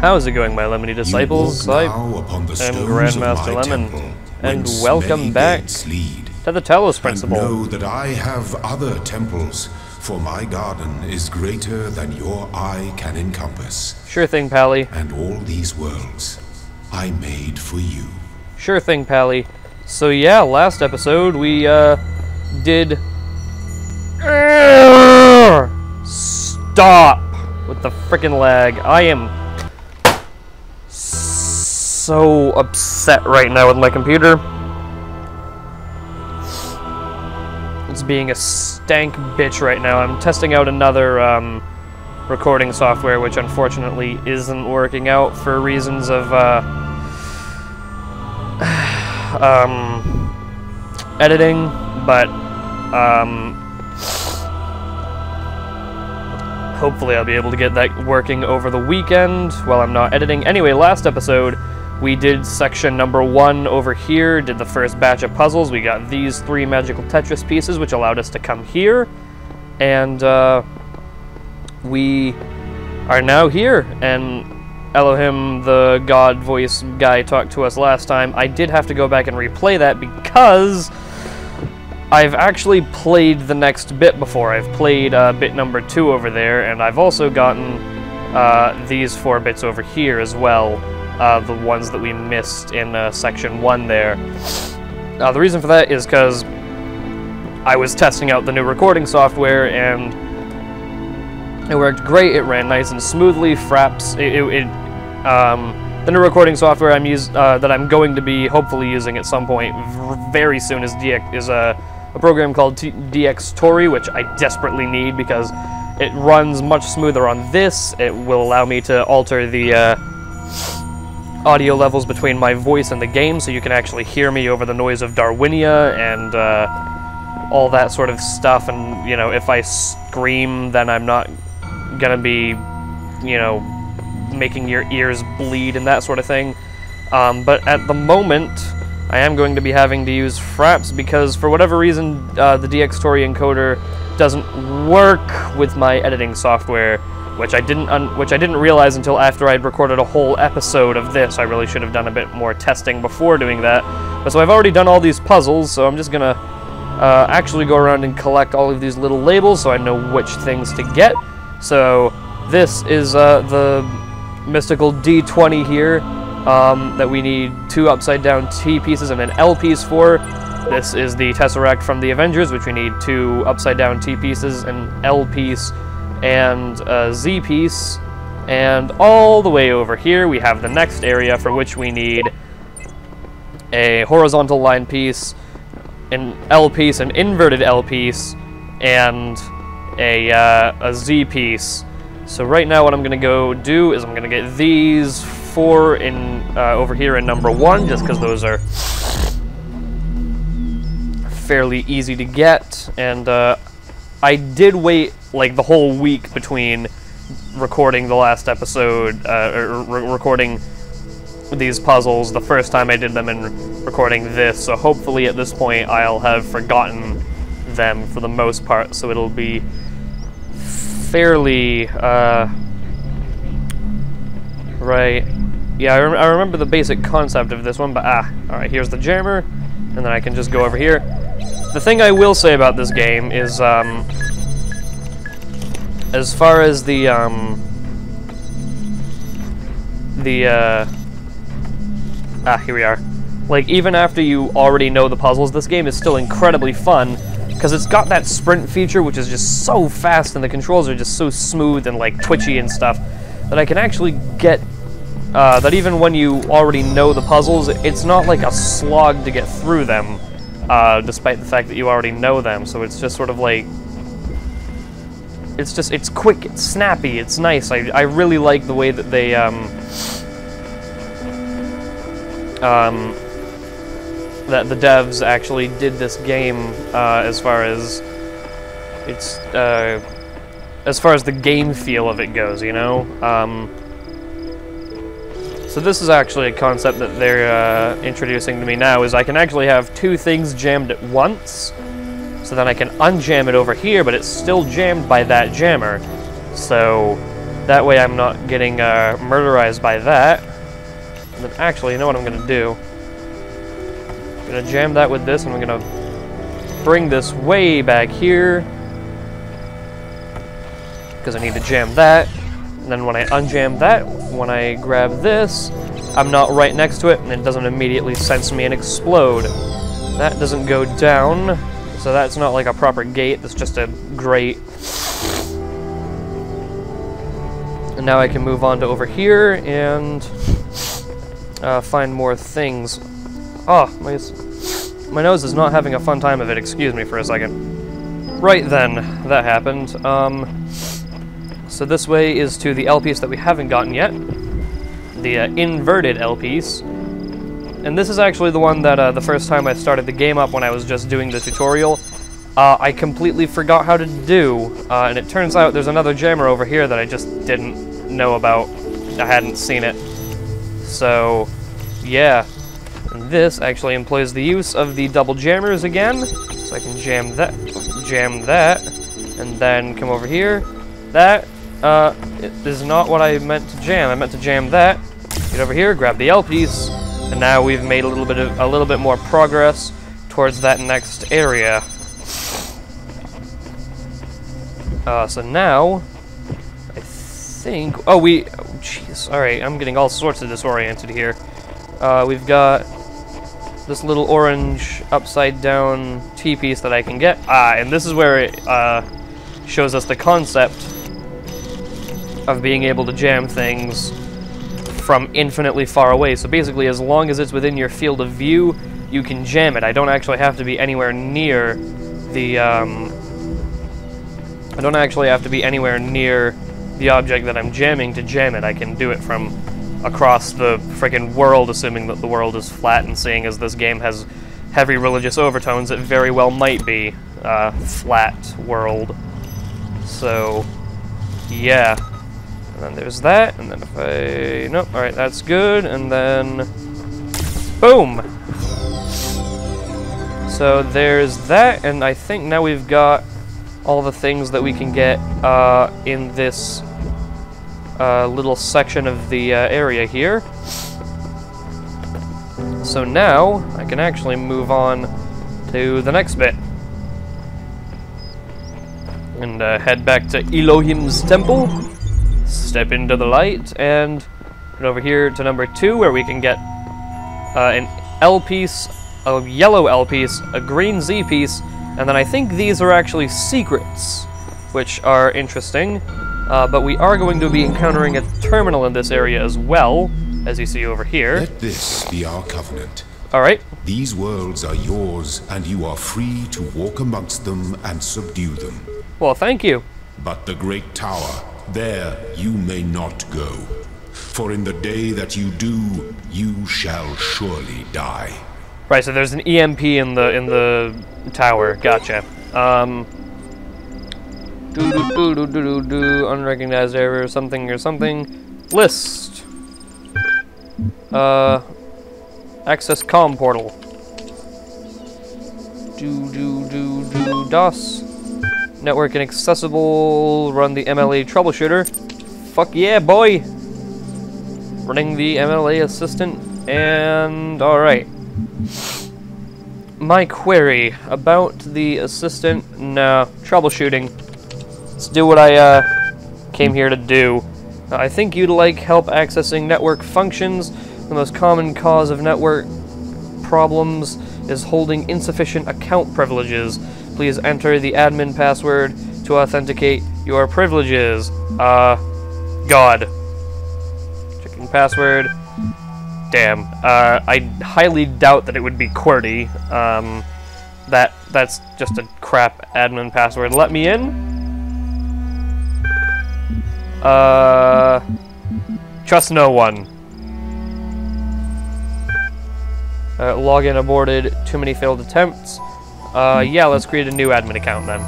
How's it going, my lemony disciples? I am Grandmaster Lemon, and welcome back to the Talos Principle. Know that I have other temples, for my garden is greater than your eye can encompass. Sure thing, Pally. And all these worlds I made for you. Sure thing, Pally. So yeah, last episode we did... Stop with the frickin' lag. I am so upset right now with my computer. It's being a stank bitch right now. I'm testing out another recording software, which unfortunately isn't working out for reasons of editing, but hopefully I'll be able to get that working over the weekend while I'm not editing. Anyway, last episode we did section number 1 over here, did the first batch of puzzles. We got these 3 magical Tetris pieces, which allowed us to come here, and we are now here, and Elohim, the god voice guy, talked to us last time. I did have to go back and replay that because I've actually played the next bit before. I've played bit number 2 over there, and I've also gotten these 4 bits over here as well, the ones that we missed in section 1 there. The reason for that is because I was testing out the new recording software, and it worked great. It ran nice and smoothly. Fraps, the new recording software that I'm going to be hopefully using at some point very soon is a program called Dxtory, which I desperately need because it runs much smoother on this. It will allow me to alter the audio levels between my voice and the game, so you can actually hear me over the noise of Darwinia and all that sort of stuff. And, you know, if I scream, then I'm not gonna be, you know, making your ears bleed and that sort of thing. But at the moment, I am going to be having to use Fraps because, for whatever reason, the Dxtory encoder doesn't work with my editing software, which I didn't realize until after I'd recorded a whole episode of this. I really should have done a bit more testing before doing that. But so I've already done all these puzzles, so I'm just gonna actually go around and collect all of these little labels so I know which things to get. So this is the mystical D20 here. That we need 2 upside down T pieces and an L piece for. This is the Tesseract from the Avengers, which we need 2 upside down T pieces, an L piece, and a Z piece. And all the way over here we have the next area, for which we need a horizontal line piece, an L piece, an inverted L piece, and a Z piece. So right now what I'm going to go do is I'm going to get these 4 in over here in number 1, just because those are fairly easy to get. And I did wait like the whole week between recording the last episode, or recording these puzzles the first time I did them and recording this, so hopefully at this point I'll have forgotten them for the most part, so it'll be fairly, right. Yeah, I remember the basic concept of this one, but alright, here's the jammer, and then I can just go over here. The thing I will say about this game is, as far as the here we are. Like, even after you already know the puzzles, this game is still incredibly fun, because it's got that sprint feature, which is just so fast, and the controls are just so smooth and, like, twitchy and stuff, that I can actually get that even when you already know the puzzles, it's not like a slog to get through them, despite the fact that you already know them. So it's just sort of like, it's quick, it's snappy, it's nice. I really like the way that they, that the devs actually did this game, as far as it's, as far as the game feel of it goes, you know? So this is actually a concept that they're introducing to me now, is I can actually have 2 things jammed at once, so then I can unjam it over here, but it's still jammed by that jammer. So That way I'm not getting murderized by that. And then actually, you know what I'm gonna do? I'm gonna jam that with this, and I'm gonna bring this way back here. Because I need to jam that. And then when I unjam that, when I grab this, I'm not right next to it, and it doesn't immediately sense me and explode. That doesn't go down, so that's not like a proper gate, that's just a grate. And now I can move on to over here and find more things. Oh, my nose is not having a fun time of it, excuse me for a second. Right then, that happened. So this way is to the L piece that we haven't gotten yet. The inverted L piece. And this is actually the one that the first time I started the game up when I was just doing the tutorial, I completely forgot how to do. And it turns out there's another jammer over here that I just didn't know about. I hadn't seen it. So, yeah. And this actually employs the use of the double jammers again. So I can jam that, and then come over here. That it is not what I meant to jam. I meant to jam that. Get over here, grab the L piece, and now we've made a little bit more progress towards that next area. So now I think. Oh, jeez. All right, I'm getting all sorts of disoriented here. We've got this little orange upside down T piece that I can get. And this is where it shows us the concept of being able to jam things from infinitely far away. So basically, as long as it's within your field of view, you can jam it. I don't actually have to be anywhere near the I don't actually have to be anywhere near the object that I'm jamming to jam it. I can do it from across the frickin' world, assuming that the world is flat, and seeing as this game has heavy religious overtones, it very well might be a flat world. So, yeah. And then there's that, and then if I... Nope, alright, that's good, and then... Boom! So there's that, and I think now we've got all the things that we can get in this little section of the area here. So now, I can actually move on to the next bit. And head back to Elohim's temple. Step into the light, and head over here to number 2, where we can get an L piece, a yellow L piece, a green Z piece, and then I think these are actually secrets, which are interesting. But we are going to be encountering a terminal in this area as well, as you see over here. Let this be our covenant. Alright. These worlds are yours, and you are free to walk amongst them and subdue them. Well, thank you. But the great tower, there you may not go. For in the day that you do, you shall surely die. Right, so there's an EMP in the tower. Gotcha. Unrecognized error, something or something. List. Access comm portal. DOS. Network inaccessible. Run the MLA troubleshooter. Fuck yeah, boy! Running the MLA assistant, and alright. My query about the assistant. No, troubleshooting. Let's do what I came here to do. I think you'd like help accessing network functions. The most common cause of network problems is holding insufficient account privileges. Please enter the admin password to authenticate your privileges. God. Checking password. Damn. I highly doubt that it would be QWERTY. That's just a crap admin password. Let me in. Trust no one. Login aborted. Too many failed attempts. Yeah, let's create a new admin account then.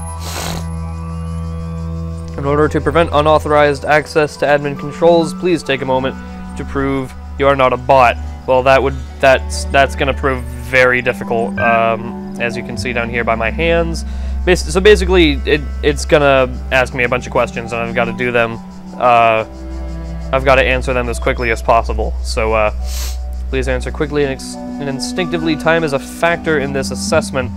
In order to prevent unauthorized access to admin controls, please take a moment to prove you are not a bot. Well, that's gonna prove very difficult, as you can see down here by my hands. So basically, it's gonna ask me a bunch of questions, and I've got to do them I've got to answer them as quickly as possible. So please answer quickly and instinctively. Time is a factor in this assessment.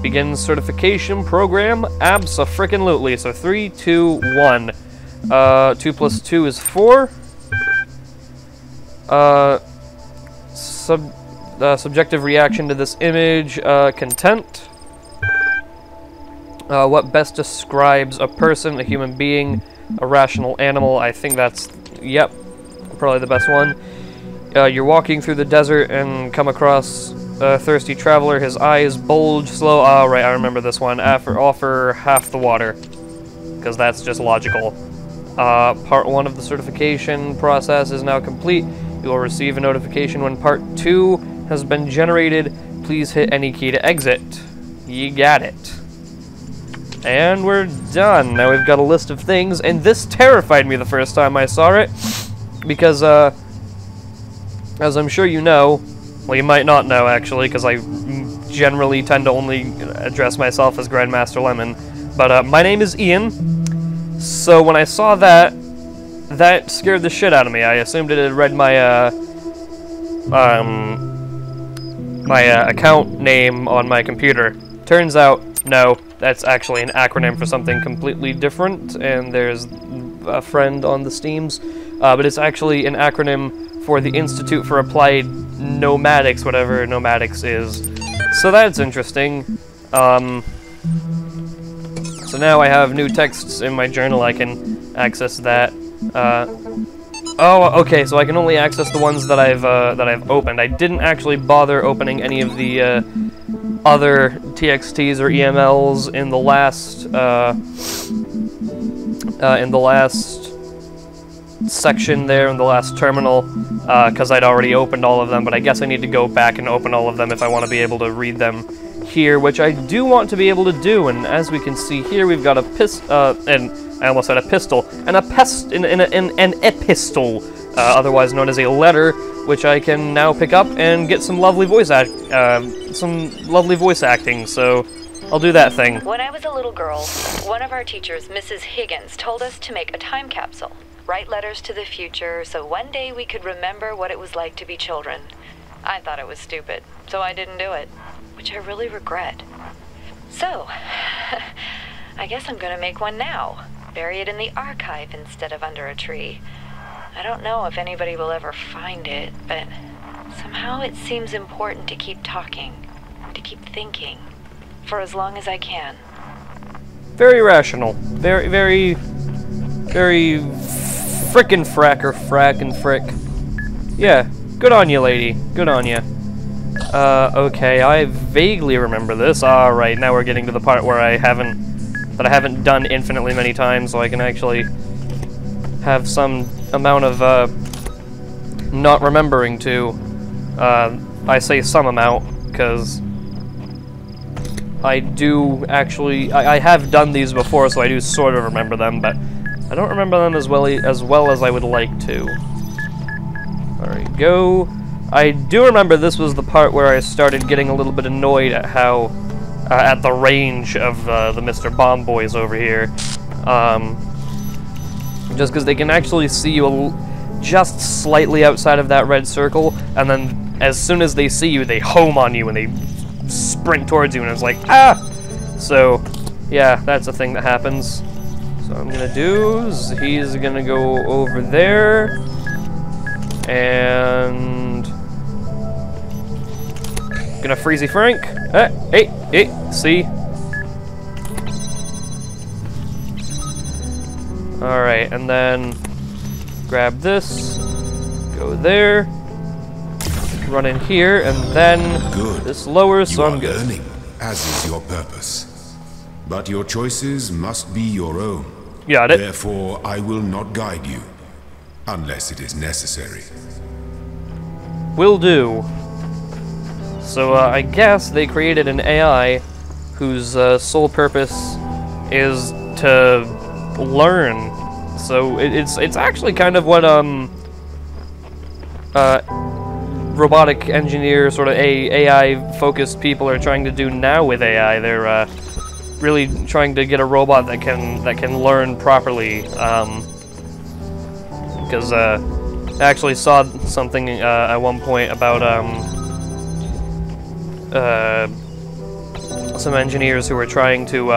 Begin certification program. Abso-frickin-lutely. So 3, 2, 1. 2 plus 2 is 4. Subjective reaction to this image. Content. What best describes a person, a human being, a rational animal? I think that's, yep, probably the best one. You're walking through the desert and come across a thirsty traveler. His eyes bulge slow. Oh, right, I remember this one. Offer half the water, because that's just logical. Part 1 of the certification process is now complete. You will receive a notification when Part 2 has been generated. Please hit any key to exit. You got it. And we're done. Now we've got a list of things, and this terrified me the first time I saw it, because, as I'm sure you know, well, you might not know, actually, because I generally tend to only address myself as Grandmaster Lemon, but, my name is Ian, so when I saw that, that scared the shit out of me. I assumed it had read my, my account name on my computer. Turns out, no, that's actually an acronym for something completely different, and there's a friend on the Steams, but it's actually an acronym for the Institute for Applied Nomadics, whatever nomadics is. So that's interesting. So now I have new texts in my journal. I can access that. Oh, okay, so I can only access the ones that I've opened. I didn't actually bother opening any of the other TXTs or EMLs in the last section there, in the last terminal, because I'd already opened all of them, but I guess I need to go back and open all of them if I want to be able to read them here, which I do want to be able to do. And as we can see here, we've got a and I almost said a pistol, and an epistle, otherwise known as a letter, which I can now pick up and get some lovely voice acting. So I'll do that thing. When I was a little girl, one of our teachers, Mrs. Higgins, told us to make a time capsule, write letters to the future, so one day we could remember what it was like to be children. I thought it was stupid, so I didn't do it, which I really regret. So, I guess I'm gonna make one now. Bury it in the archive instead of under a tree. I don't know if anybody will ever find it, but somehow it seems important to keep talking, to keep thinking, for as long as I can. Very rational. Very, very, very frickin' frick. Yeah, good on you, lady. Good on you. Okay, I vaguely remember this. Alright, now we're getting to the part where I haven't done infinitely many times, so I can actually have some amount of, not remembering to. I say some amount, because I do actually, I have done these before, so I do sort of remember them, but I don't remember them as well as I would like to. There we go. I do remember this was the part where I started getting a little bit annoyed at how, at the range of the Mr. Bomb Boys over here. Just because they can actually see you just slightly outside of that red circle, and then as soon as they see you, they home on you and they sprint towards you, and it's like, ah! So, yeah, that's a thing that happens. So what I'm gonna do is he's gonna go over there, and gonna freezy Frank. Hey, see? Alright, and then grab this, go there, run in here, and then this lowers, so I'm good. Learning, as is your purpose. But your choices must be your own. Got it. Therefore, I will not guide you, unless it is necessary. Will do. So, I guess they created an AI whose sole purpose is to learn. So, it's actually kind of what, robotic engineer, sort of AI-focused people are trying to do now with AI. They're, really trying to get a robot that can learn properly. because I actually saw something at one point about some engineers who were trying to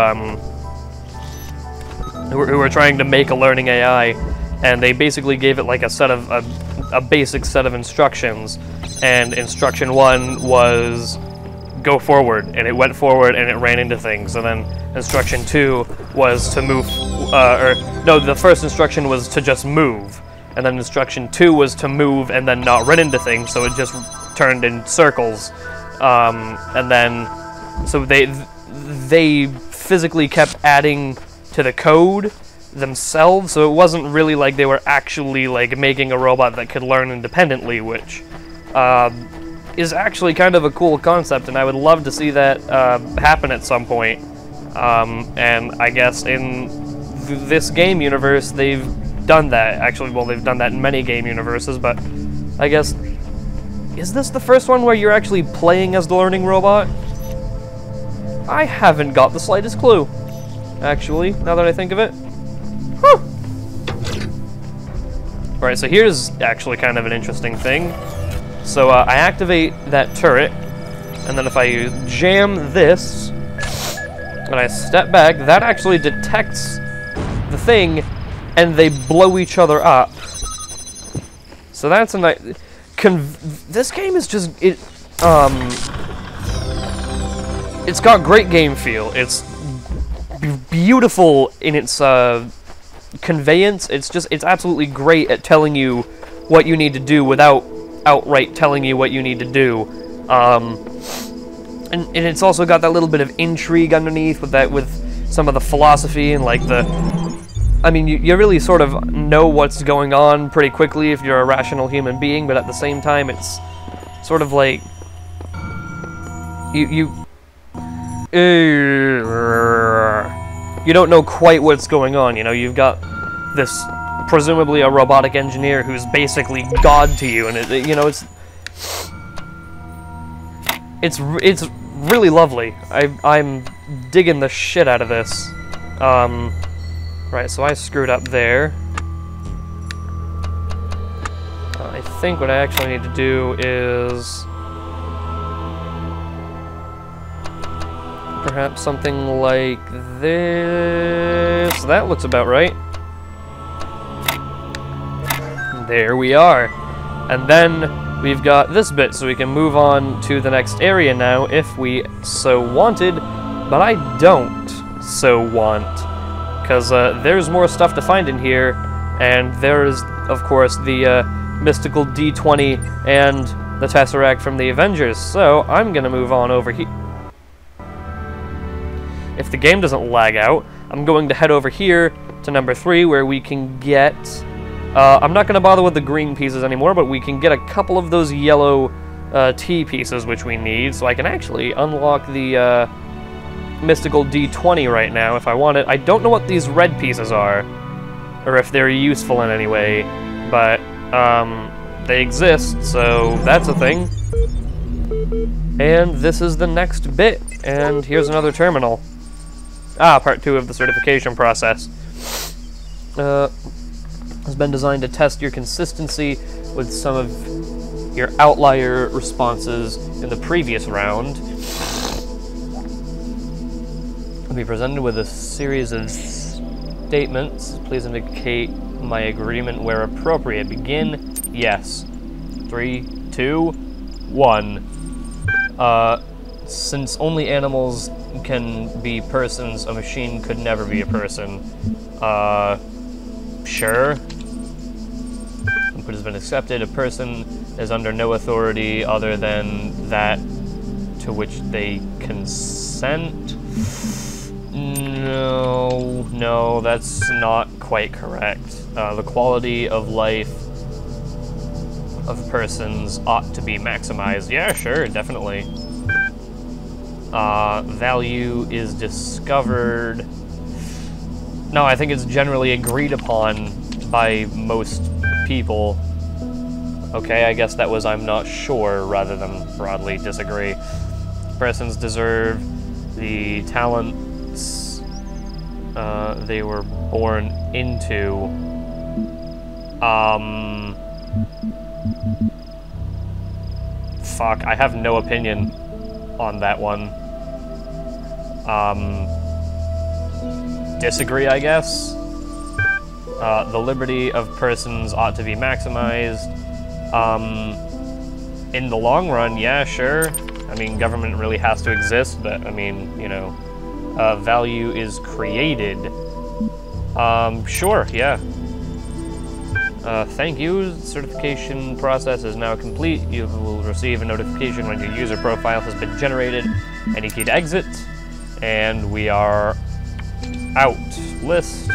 who were trying to make a learning AI, and they basically gave it like a basic set of instructions, and instruction 1 was go forward, and it went forward and it ran into things, and then instruction 2 was to move, or no, the first instruction was to just move, and then instruction 2 was to move and then not run into things, so it just turned in circles, and then, so they physically kept adding to the code themselves, so it wasn't really like they were actually like making a robot that could learn independently, which is actually kind of a cool concept, and I would love to see that happen at some point. And I guess in this game universe they've done that. Actually, well, they've done that in many game universes, but I guess, is this the first one where you're actually playing as the learning robot? I haven't got the slightest clue, actually, now that I think of it. Huh. Alright, so here's actually kind of an interesting thing. So I activate that turret, and then if I jam this, and I step back, that actually detects the thing, and they blow each other up. So that's a nice... this game is just... it's got great game feel. It's beautiful in its conveyance. It's absolutely great at telling you what you need to do without outright telling you what you need to do, and it's also got that little bit of intrigue underneath with some of the philosophy and like I mean, you really sort of know what's going on pretty quickly if you're a rational human being, but at the same time it's sort of like you don't know quite what's going on. You know, you've got this presumably a robotic engineer who's basically God to you, and you know, it's really lovely. I'm digging the shit out of this. Right, so I screwed up there. I think what I actually need to do is perhaps something like this. That looks about right. There we are. And then we've got this bit, so we can move on to the next area now if we so wanted, but I don't so want, because there's more stuff to find in here, and there's, of course, the mystical D20 and the Tesseract from the Avengers, so I'm gonna move on over here. If the game doesn't lag out, I'm going to head over here to number 3, where we can get... I'm not going to bother with the green pieces anymore, but we can get a couple of those yellow T pieces, which we need, so I can actually unlock the mystical D20 right now if I want it. I don't know what these red pieces are, or if they're useful in any way, but they exist, so that's a thing. And this is the next bit, and here's another terminal. Ah, part 2 of the certification process. Has been designed to test your consistency with some of your outlier responses in the previous round. I'll be presented with a series of statements. Please indicate my agreement where appropriate. Begin. Yes. 3, 2, 1. Since only animals can be persons, a machine could never be a person. Sure. Input has been accepted. A person is under no authority other than that to which they consent. No, that's not quite correct. The quality of life of persons ought to be maximized. Yeah, sure, definitely. Value is discovered. No, I think it's generally agreed upon by most people. Okay, I guess that was I'm not sure rather than broadly disagree. Persons deserve the talents they were born into. Fuck, I have no opinion on that one. Disagree, I guess. The liberty of persons ought to be maximized. In the long run, yeah, sure. I mean, government really has to exist, but, I mean, you know, value is created. Sure, yeah. Thank you. Certification process is now complete. You will receive a notification when your user profile has been generated. Any key to exit. And we are out. List.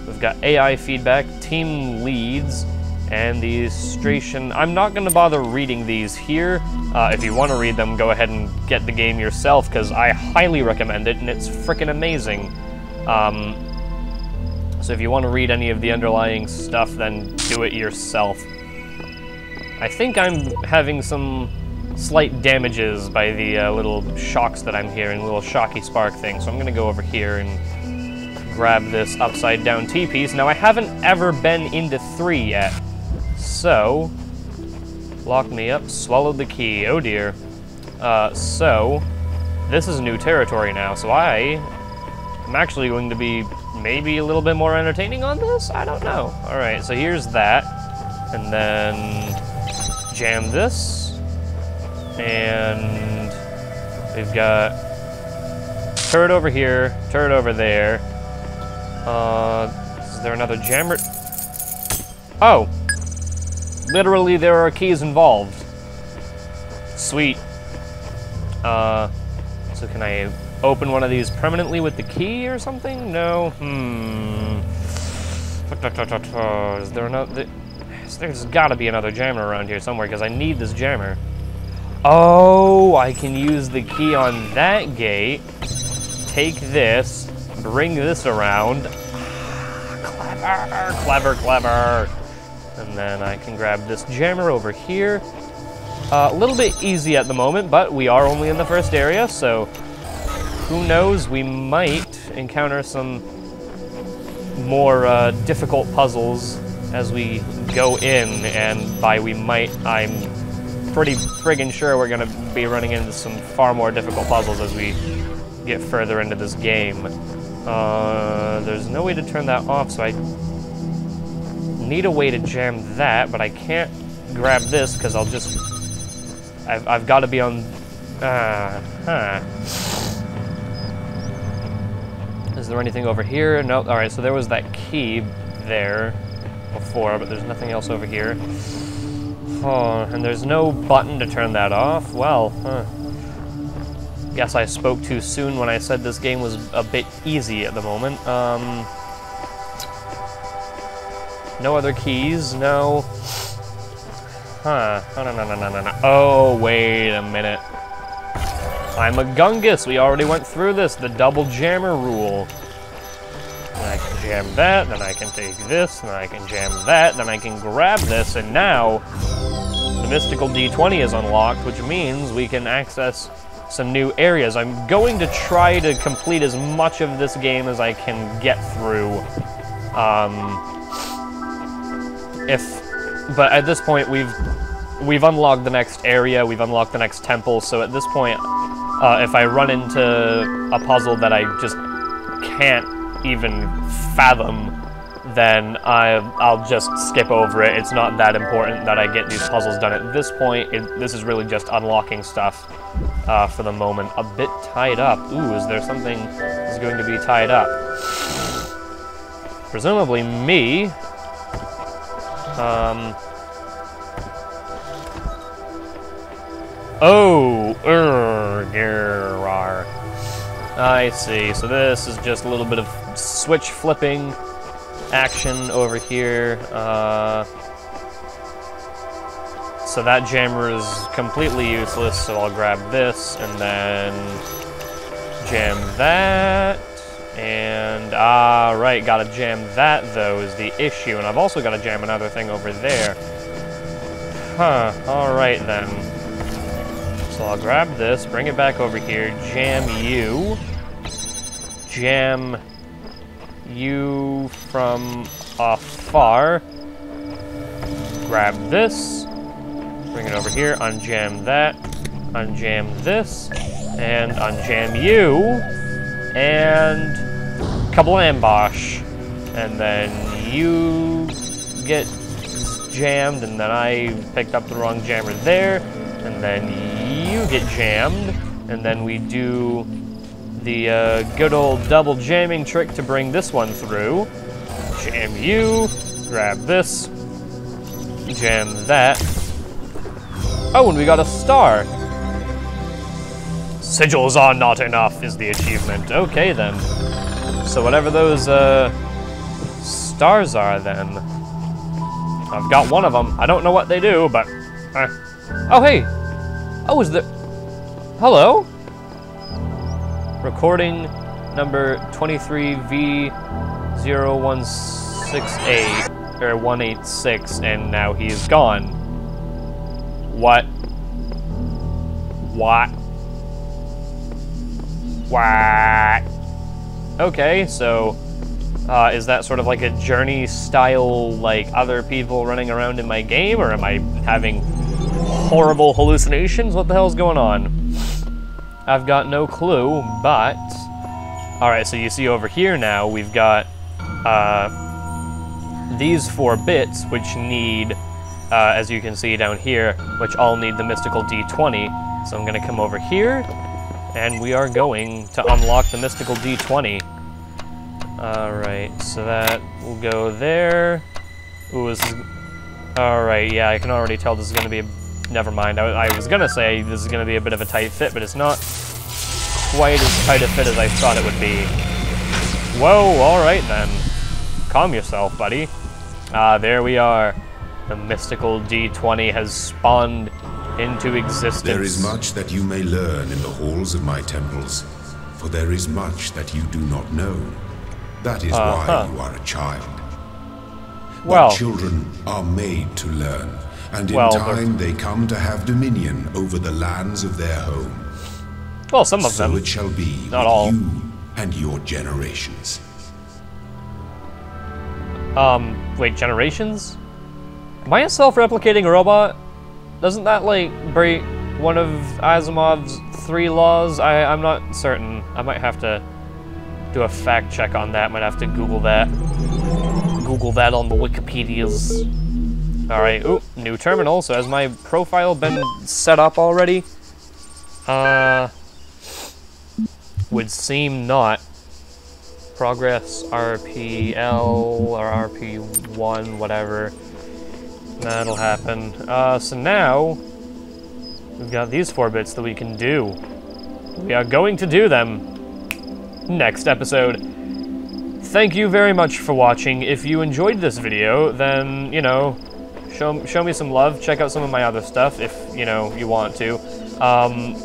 We've got AI feedback, team leads, and the illustration. I'm not going to bother reading these here. If you want to read them, go ahead and get the game yourself, because I highly recommend it, and it's freaking amazing. So if you want to read any of the underlying stuff, then do it yourself. I think I'm having some slight damages by the little shocks that I'm hearing, little shocky spark thing, so I'm going to go over here and grab this upside down T-piece. Now, I haven't ever been into 3 yet, so lock me up, swallowed the key, oh dear. So this is new territory now, so I'm actually going to be maybe a little bit more entertaining on this? I don't know. Alright, so here's that, and then jam this, and we've got turret over here, turret over there. Is there another jammer? Oh! Literally, there are keys involved. Sweet. So can I open one of these permanently with the key or something? No? Is there another? There's gotta be another jammer around here somewhere, because I need this jammer. Oh, I can use the key on that gate, take this, bring this around. Clever, clever, clever. And then I can grab this jammer over here. A little bit easy at the moment, but we are only in the first area, so who knows, we might encounter some more difficult puzzles as we go in, and by we might, I'm pretty friggin' sure we're gonna be running into some far more difficult puzzles as we get further into this game. There's no way to turn that off, so I need a way to jam that, but I can't grab this because I'll just... I've got to be on... Is there anything over here? Nope. Alright, so there was that key there before, but there's nothing else over here. Oh, and there's no button to turn that off? Well, guess I spoke too soon when I said this game was a bit easy at the moment. No other keys, no. Huh. Oh, no. Oh, wait a minute. I'm a Gungus. We already went through this, the double jammer rule. And I can jam that, then I can take this, then I can jam that, then I can grab this, and now the mystical D20 is unlocked, which means we can access some new areas. I'm going to try to complete as much of this game as I can get through. But at this point, we've unlocked the next area, we've unlocked the next temple, so at this point, if I run into a puzzle that I just can't even fathom, then I'll just skip over it. It's not that important that I get these puzzles done at this point. This is really just unlocking stuff for the moment. A bit tied up. Ooh, is there something that's going to be tied up? Presumably me. I see. So this is just a little bit of switch flipping action over here. So that jammer is completely useless, so I'll grab this and then jam that. And, right, gotta jam that, though, is the issue. And I've also gotta jam another thing over there. Huh, alright then. So I'll grab this, bring it back over here, jam you. Jam you from afar. grab this, bring it over here, unjam that, unjam this, and unjam you, and a couple ambosh, and then you get jammed, and then I picked up the wrong jammer there, and then you get jammed, and then we do the good old double jamming trick to bring this one through. Jam you, grab this, jam that. Oh, and we got a star. Sigils are not enough is the achievement. Okay then. So whatever those stars are then. I've got one of them. I don't know what they do, but... Oh, hey! Oh, is there... Hello? Recording number 23V0168, or 186, and now he's gone. What? What? What? Okay, so... is that sort of like a journey style, like other people running around in my game, or am I having horrible hallucinations? What the hell's going on? I've got no clue, but... Alright, so you see over here now, we've got these 4 bits, which need, as you can see down here, which all need the mystical D20. So I'm gonna come over here, and we are going to unlock the mystical D20. Alright, so that will go there. Ooh, this is... Alright, yeah, I can already tell this is going to be a... Never mind, I was going to say this is going to be a bit of a tight fit, but it's not quite as tight a fit as I thought it would be. Whoa, alright then. Calm yourself, buddy. There we are. The mystical D20 has spawned into existence. There is much that you may learn in the halls of my temples, for there is much that you do not know. That is why you are a child. Well, but children are made to learn, and in time they come to have dominion over the lands of their home. Well, some of them. So it shall be not with all. you and your generations. Wait, generations? Am I a self-replicating robot? Doesn't that, like, break one of Asimov's 3 laws? I'm not certain. I might have to do a fact check on that. Might have to Google that. Google that on the Wikipedias. Alright, ooh, new terminal. So has my profile been set up already? Would seem not. Progress RPL or RP1, whatever. That'll happen. So now we've got these 4 bits that we can do. We are going to do them next episode. Thank you very much for watching. If you enjoyed this video, then, you know, show me some love. Check out some of my other stuff if, you know, you want to.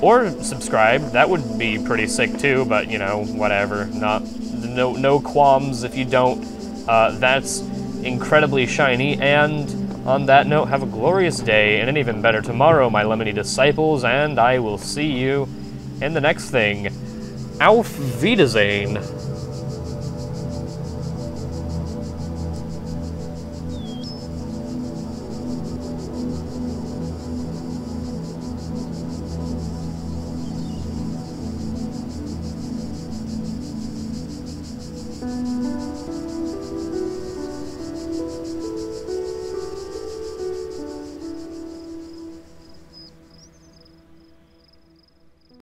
Or subscribe. That would be pretty sick too, but, you know, whatever. No qualms if you don't. That's incredibly shiny, and on that note, have a glorious day and an even better tomorrow, my lemony disciples, and I will see you in the next thing. Auf Wiedersehen.